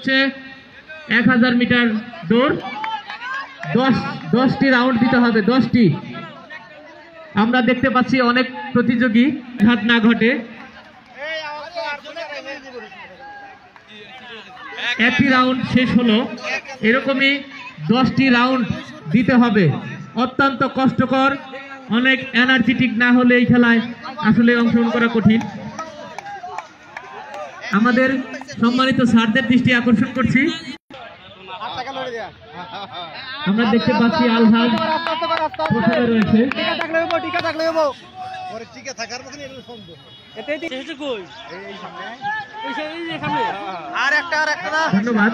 হচ্ছে 1000 মিটার দৌড়। 10টি রাউন্ড দিতে হবে, 10টি। আমরা দেখতে পাচ্ছি অনেক প্রতিযোগী ঘাত না ঘটে। একটি রাউন্ড শেষ হলো, এরকমই 10টি রাউন্ড দিতে হবে। অত্যন্ত কষ্টকর, অনেক এনার্জেটিক না হলে এই খেলায় আসলে অংশগ্রহণ করা কঠিন। আমাদের সম্মানিত স্যারদের দৃষ্টি আকর্ষণ করছি, আমরা দেখতে পাচ্ছি আলহাজ রয়েছে। ধন্যবাদ।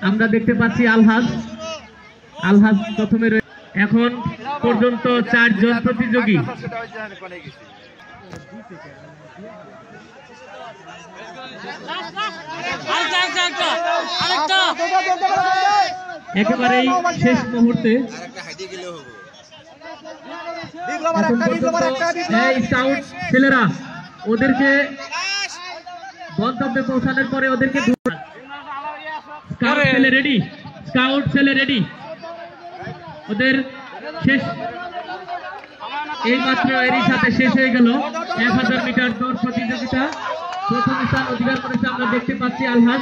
আমরা দেখতে পাচ্ছি আলহাজ প্রথমে রয়েছে। এখন পর্যন্ত 4 জন প্রতিযোগী। একেবারেই শেষ মুহূর্তে স্কাউট ছেলেরা ওদেরকে গন্তব্যে পৌঁছানোর পরে ওদেরকে স্কাউট ছেলে রেডি। ওদের শেষ এইমাত্র এরই সাথে শেষ হয়ে গেল 1000 মিটার দৌড় প্রতিযোগিতা। প্রথম স্থান অধিকার করেছে আমরা দেখতে পাচ্ছি আলহাজ।